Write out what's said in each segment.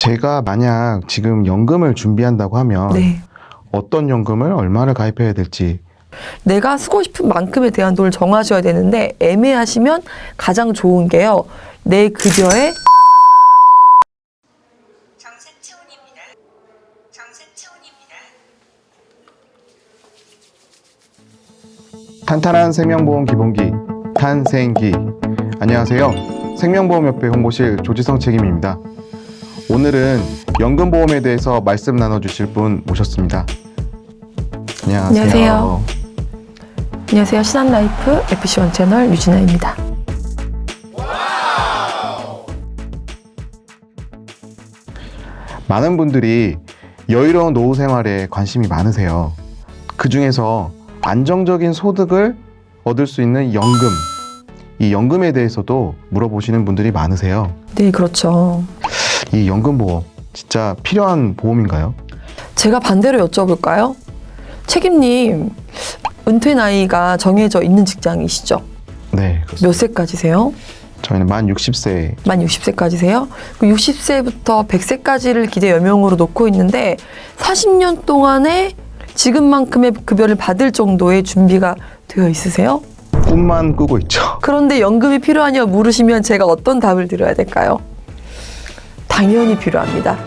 제가 만약 지금 연금을 준비한다고 하면 네. 어떤 연금을 얼마를 가입해야 될지. 내가 쓰고 싶은 만큼에 대한 돈을 정하셔야 되는데 애매하시면 가장 좋은 게요. 내 급여에 정산차원입니다. 정산차원입니다. 탄탄한 생명보험 기본기 탄생기. 안녕하세요. 생명보험협회 홍보실 조지성 책임입니다. 오늘은 연금보험에 대해서 말씀 나눠주실 분 모셨습니다. 안녕하세요. 안녕하세요. 안녕하세요. 신한라이프 FC1 채널 유진아입니다. 많은 분들이 여유로운 노후 생활에 관심이 많으세요. 그 중에서 안정적인 소득을 얻을 수 있는 연금, 이 연금에 대해서도 물어보시는 분들이 많으세요. 네, 그렇죠. 이 연금보험 진짜 필요한 보험인가요? 제가 반대로 여쭤볼까요? 책임님, 은퇴 나이가 정해져 있는 직장이시죠? 네, 그렇습니다. 몇 세까지세요? 저희는 만 60세. 만 60세까지세요? 60세부터 100세까지를 기대 연명으로 놓고 있는데 40년 동안에 지금만큼의 급여를 받을 정도의 준비가 되어 있으세요? 꿈만 꾸고 있죠. 그런데 연금이 필요하냐고 물으시면 제가 어떤 답을 드려야 될까요? 당연히 필요합니다.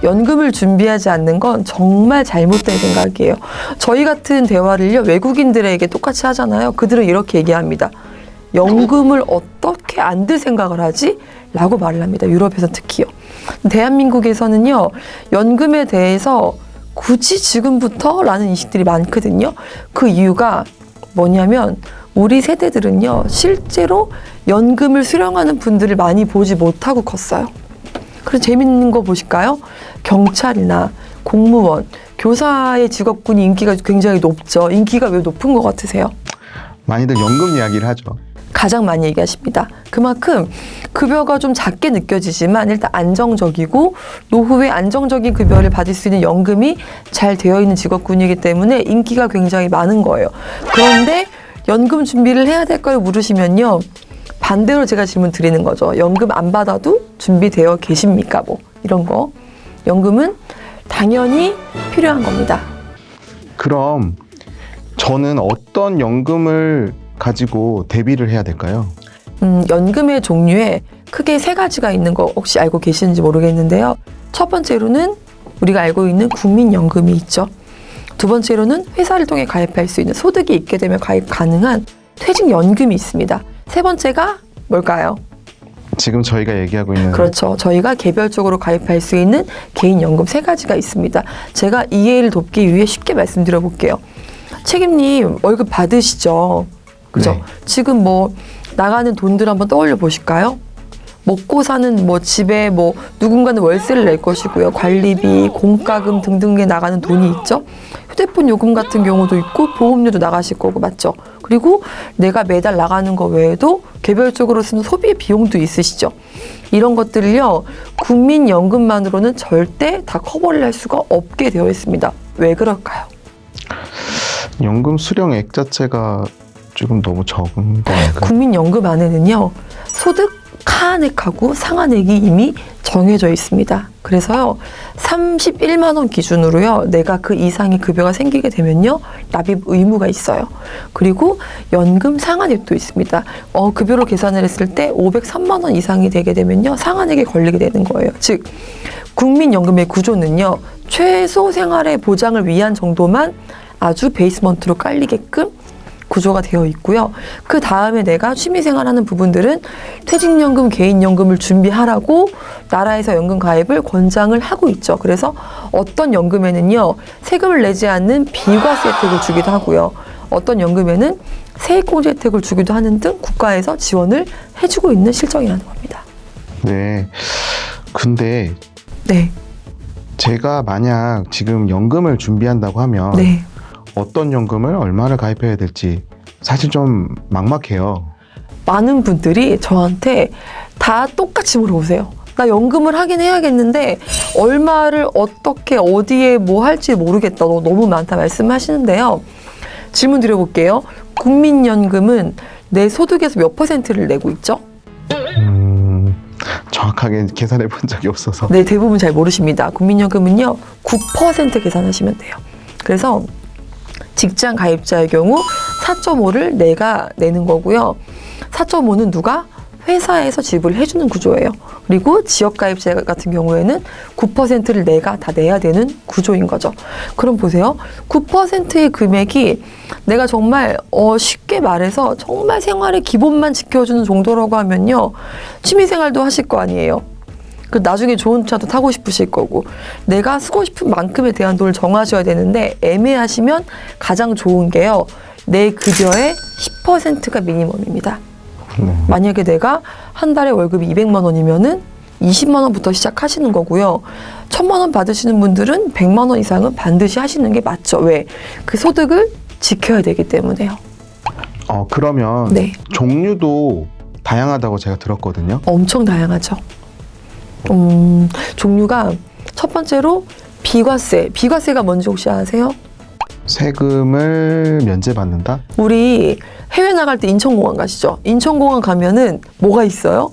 연금을 준비하지 않는 건 정말 잘못된 생각이에요. 저희 같은 대화를요, 외국인들에게 똑같이 하잖아요. 그들은 이렇게 얘기합니다. 연금을 어떻게 안 들 생각을 하지? 라고 말을 합니다. 유럽에서 특히요. 대한민국에서는요, 연금에 대해서 굳이 지금부터? 라는 인식들이 많거든요. 그 이유가 뭐냐면 우리 세대들은요, 실제로 연금을 수령하는 분들을 많이 보지 못하고 컸어요. 그래서 재밌는 거 보실까요? 경찰이나 공무원, 교사의 직업군이 인기가 굉장히 높죠. 인기가 왜 높은 것 같으세요? 많이들 연금 이야기를 하죠. 가장 많이 얘기하십니다. 그만큼 급여가 좀 작게 느껴지지만 일단 안정적이고 노후에 안정적인 급여를 받을 수 있는 연금이 잘 되어 있는 직업군이기 때문에 인기가 굉장히 많은 거예요. 그런데 연금 준비를 해야 될까요? 물으시면요. 반대로 제가 질문 드리는 거죠. 연금 안 받아도 준비되어 계십니까? 뭐 이런 거. 연금은 당연히 필요한 겁니다. 그럼 저는 어떤 연금을 가지고 대비를 해야 될까요? 연금의 종류에 크게 세 가지가 있는 거 혹시 알고 계시는지 모르겠는데요. 첫 번째로는 우리가 알고 있는 국민연금이 있죠. 두 번째로는 회사를 통해 가입할 수 있는 소득이 있게 되면 가입 가능한 퇴직연금이 있습니다. 세 번째가 뭘까요? 지금 저희가 얘기하고 있는 그렇죠. 저희가 개별적으로 가입할 수 있는 개인연금 세 가지가 있습니다. 제가 이해를 돕기 위해 쉽게 말씀드려 볼게요. 책임님 월급 받으시죠? 그죠? 네. 지금 뭐 나가는 돈들 한번 떠올려 보실까요? 먹고 사는 뭐 집에 뭐 누군가는 월세를 낼 것이고요. 관리비, 공과금 등등에 나가는 돈이 있죠. 휴대폰 요금 같은 경우도 있고 보험료도 나가실 거고 맞죠? 그리고 내가 매달 나가는 거 외에도 개별적으로 쓰는 소비 비용도 있으시죠. 이런 것들을요. 국민연금만으로는 절대 다 커버를 할 수가 없게 되어 있습니다. 왜 그럴까요? 연금 수령액 자체가 조금 너무 적은 거 아닐까요? 국민연금 안에는요. 소득 하한액하고 상한액이 이미 정해져 있습니다. 그래서요. 31만 원 기준으로요. 내가 그 이상의 급여가 생기게 되면요. 납입 의무가 있어요. 그리고 연금 상한액도 있습니다. 급여로 계산을 했을 때 503만 원 이상이 되게 되면요. 상한액에 걸리게 되는 거예요. 즉 국민연금의 구조는요. 최소 생활의 보장을 위한 정도만 아주 베이스먼트로 깔리게끔 구조가 되어 있고요. 그 다음에 내가 취미생활하는 부분들은 퇴직연금, 개인연금을 준비하라고 나라에서 연금 가입을 권장을 하고 있죠. 그래서 어떤 연금에는요. 세금을 내지 않는 비과세 혜택을 주기도 하고요. 어떤 연금에는 세액공제 혜택을 주기도 하는 등 국가에서 지원을 해주고 있는 실정이라는 겁니다. 네. 근데 네. 제가 만약 지금 연금을 준비한다고 하면 네. 어떤 연금을 얼마를 가입해야 될지 사실 좀 막막해요. 많은 분들이 저한테 다 똑같이 물어보세요. 나 연금을 하긴 해야겠는데 얼마를 어떻게 어디에 뭐 할지 모르겠다. 너무 많다 말씀하시는데요. 질문 드려볼게요. 국민연금은 내 소득에서 몇 %를 내고 있죠? 정확하게 계산해 본 적이 없어서. 네, 대부분 잘 모르십니다. 국민연금은요, 9% 계산하시면 돼요. 그래서 직장 가입자의 경우 4.5를 내가 내는 거고요. 4.5는 누가? 회사에서 지불을 해주는 구조예요. 그리고 지역 가입자 같은 경우에는 9%를 내가 다 내야 되는 구조인 거죠. 그럼 보세요. 9%의 금액이 내가 정말 쉽게 말해서 정말 생활의 기본만 지켜주는 정도라고 하면요. 취미생활도 하실 거 아니에요. 그 나중에 좋은 차도 타고 싶으실 거고 내가 쓰고 싶은 만큼에 대한 돈을 정하셔야 되는데 애매하시면 가장 좋은 게요. 내 급여의 10%가 미니멈입니다. 만약에 내가 한 달에 월급이 200만 원이면은 20만 원부터 시작하시는 거고요. 1,000만 원 받으시는 분들은 100만 원 이상은 반드시 하시는 게 맞죠. 왜? 그 소득을 지켜야 되기 때문에요. 그러면 네. 종류도 다양하다고 제가 들었거든요. 엄청 다양하죠. 종류가 첫 번째로 비과세. 비과세가 뭔지 혹시 아세요? 세금을 면제받는다? 우리 해외 나갈 때 인천공항 가시죠? 인천공항 가면은 뭐가 있어요?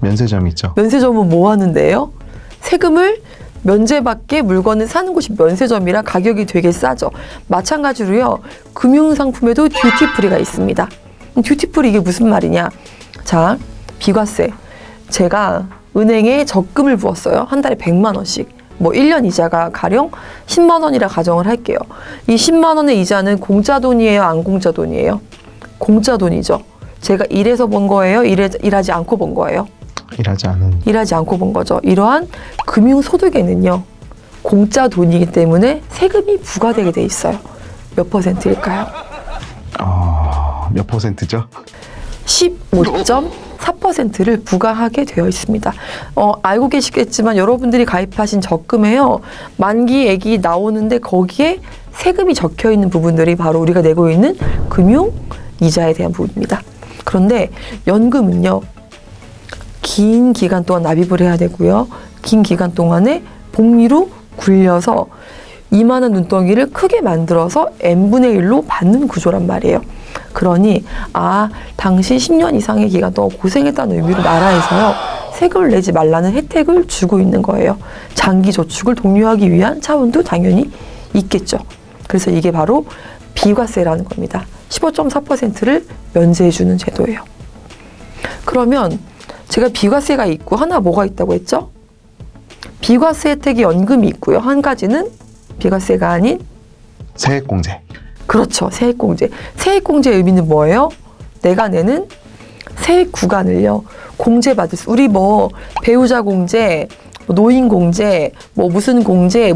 면세점이 있죠. 면세점은 뭐 하는데요? 세금을 면제받게 물건을 사는 곳이 면세점이라 가격이 되게 싸죠. 마찬가지로요. 금융상품에도 듀티프리가 있습니다. 듀티프리 이게 무슨 말이냐? 자, 비과세. 제가 은행에 적금을 부었어요. 한 달에 100만 원씩. 뭐 1년 이자가 가령 10만 원이라 가정을 할게요. 이 10만 원의 이자는 공짜 돈이에요? 안 공짜 돈이에요? 공짜 돈이죠. 제가 일해서 번 거예요? 일하지 않고 번 거예요? 일하지 않고 번 거죠. 이러한 금융소득에는요. 공짜 돈이기 때문에 세금이 부과되게 돼 있어요. 몇 퍼센트일까요? 몇 퍼센트죠? 15.4%를 부과하게 되어 있습니다. 알고 계시겠지만 여러분들이 가입하신 적금에요. 만기액이 나오는데 거기에 세금이 적혀 있는 부분들이 바로 우리가 내고 있는 금융 이자에 대한 부분입니다. 그런데 연금은요. 긴 기간 동안 납입을 해야 되고요. 긴 기간 동안에 복리로 굴려서 이만한 눈덩이를 크게 만들어서 n분의 1로 받는 구조란 말이에요. 그러니 당시 10년 이상의 기간 동안 고생했다는 의미로 나라에서요. 세금을 내지 말라는 혜택을 주고 있는 거예요. 장기 저축을 독려하기 위한 차원도 당연히 있겠죠. 그래서 이게 바로 비과세라는 겁니다. 15.4%를 면제해주는 제도예요. 그러면 제가 비과세가 있고 하나 뭐가 있다고 했죠? 비과세 혜택이 연금이 있고요. 한 가지는 비과세가 아닌 세액공제. 그렇죠. 세액공제. 세액공제의 의미는 뭐예요? 내가 내는 세액 구간을요. 공제받을 수. 우리 뭐 배우자 공제, 노인 공제, 뭐 무슨 공제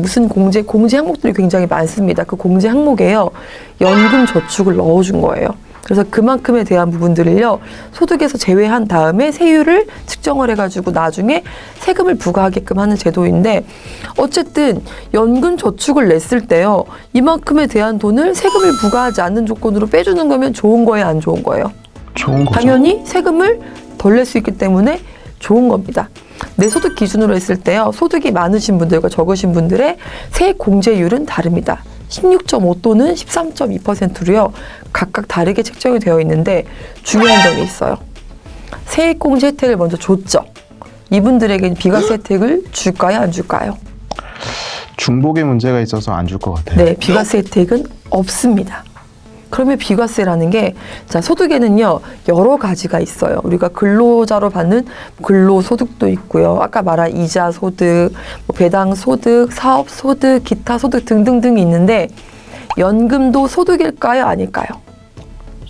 항목들이 굉장히 많습니다. 그 공제 항목에요. 연금 저축을 넣어준 거예요. 그래서 그만큼에 대한 부분들을요. 소득에서 제외한 다음에 세율을 측정을 해가지고 나중에 세금을 부과하게끔 하는 제도인데 어쨌든 연금 저축을 냈을 때요. 이만큼에 대한 돈을 세금을 부과하지 않는 조건으로 빼주는 거면 좋은 거예요? 안 좋은 거예요? 좋은 거죠. 당연히 세금을 덜 낼 수 있기 때문에 좋은 겁니다. 내 소득 기준으로 했을 때요. 소득이 많으신 분들과 적으신 분들의 세액 공제율은 다릅니다. 16.5 또는 13.2%로요. 각각 다르게 책정이 되어 있는데 중요한 점이 있어요. 세액 공제 혜택을 먼저 줬죠. 이분들에게 비과세 혜택을 줄까요? 안 줄까요? 중복의 문제가 있어서 안 줄 것 같아요. 네, 비과세 혜택은 없습니다. 그러면 비과세라는 게 소득에는요 여러 가지가 있어요. 우리가 근로자로 받는 근로소득도 있고요. 아까 말한 이자 소득, 배당 소득, 사업 소득, 기타 소득 등등등이 있는데 연금도 소득일까요? 아닐까요?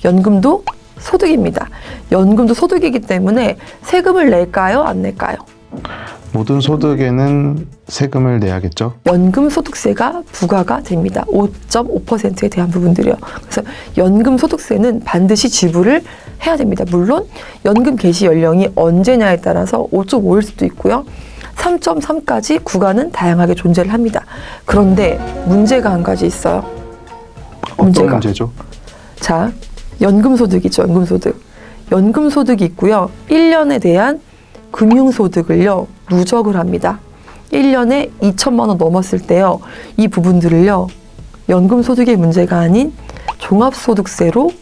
연금도 소득입니다. 연금도 소득이기 때문에 세금을 낼까요? 안 낼까요? 모든 소득에는 세금을 내야겠죠? 연금소득세가 부과가 됩니다. 5.5%에 대한 부분들이요. 그래서 연금소득세는 반드시 지불을 해야 됩니다. 물론 연금 개시 연령이 언제냐에 따라서 5.5일 수도 있고요. 3.3까지 구간은 다양하게 존재를 합니다. 그런데 문제가 한 가지 있어요. 어떤 문제죠? 자, 연금소득이죠. 연금소득. 연금소득이 있고요. 1년에 대한 금융소득을요. 누적을 합니다. 1년에 2천만 원 넘었을 때요. 이 부분들을요. 연금소득의 문제가 아닌 종합소득세로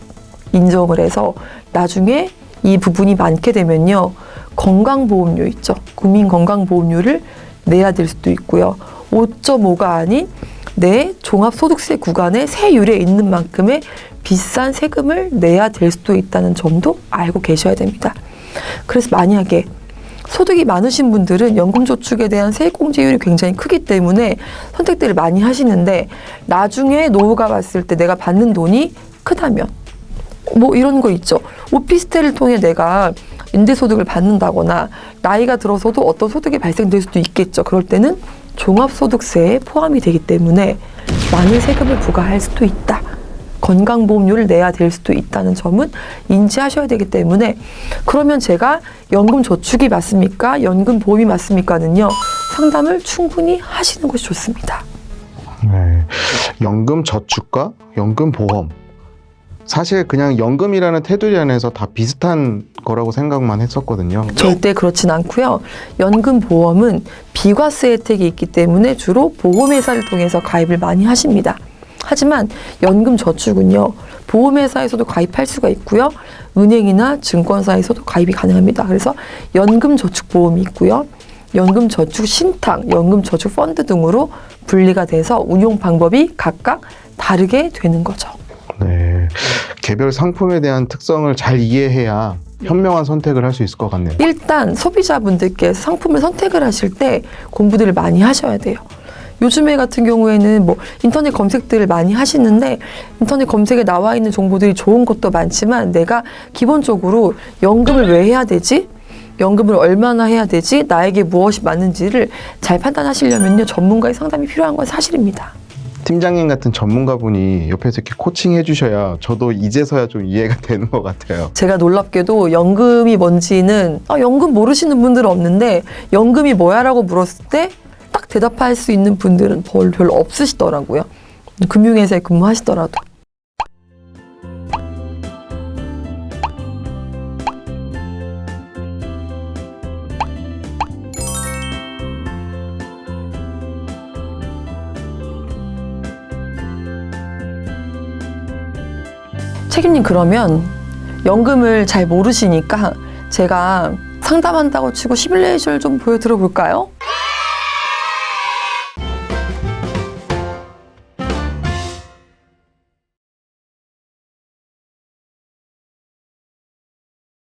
인정을 해서 나중에 이 부분이 많게 되면요. 건강보험료 있죠. 국민건강보험료를 내야 될 수도 있고요. 5.5가 아닌 내 종합소득세 구간의 세율에 있는 만큼의 비싼 세금을 내야 될 수도 있다는 점도 알고 계셔야 됩니다. 그래서 만약에 소득이 많으신 분들은 연금저축에 대한 세액공제율이 굉장히 크기 때문에 선택들을 많이 하시는데 나중에 노후가 왔을 때 내가 받는 돈이 크다면 뭐 이런 거 있죠. 오피스텔을 통해 내가 임대소득을 받는다거나 나이가 들어서도 어떤 소득이 발생될 수도 있겠죠. 그럴 때는 종합소득세에 포함이 되기 때문에 많은 세금을 부과할 수도 있다. 건강보험료를 내야 될 수도 있다는 점은 인지하셔야 되기 때문에 그러면 제가 연금저축이 맞습니까? 연금보험이 맞습니까?는요. 상담을 충분히 하시는 것이 좋습니다. 네. 연금저축과 연금보험. 사실 그냥 연금이라는 테두리 안에서 다 비슷한 거라고 생각만 했었거든요. 절대 그렇진 않고요. 연금보험은 비과세 혜택이 있기 때문에 주로 보험회사를 통해서 가입을 많이 하십니다. 하지만 연금저축은요. 보험회사에서도 가입할 수가 있고요. 은행이나 증권사에서도 가입이 가능합니다. 그래서 연금저축보험이 있고요. 연금저축신탁, 연금저축펀드 등으로 분리가 돼서 운용 방법이 각각 다르게 되는 거죠. 네. 개별 상품에 대한 특성을 잘 이해해야 현명한 선택을 할 수 있을 것 같네요. 일단 소비자분들께서 상품을 선택을 하실 때 공부들을 많이 하셔야 돼요. 요즘에 같은 경우에는 뭐 인터넷 검색들을 많이 하시는데 인터넷 검색에 나와 있는 정보들이 좋은 것도 많지만 내가 기본적으로 연금을 왜 해야 되지? 연금을 얼마나 해야 되지? 나에게 무엇이 맞는지를 잘 판단하시려면요. 전문가의 상담이 필요한 건 사실입니다. 팀장님 같은 전문가분이 옆에서 이렇게 코칭해 주셔야 저도 이제서야 좀 이해가 되는 것 같아요. 제가 놀랍게도 연금이 뭔지는 연금 모르시는 분들은 없는데 연금이 뭐야라고 물었을 때 딱 대답할 수 있는 분들은 별로 없으시더라고요. 금융회사에 근무하시더라도. 책임님 그러면 연금을 잘 모르시니까 제가 상담한다고 치고 시뮬레이션을 좀 보여드려 볼까요?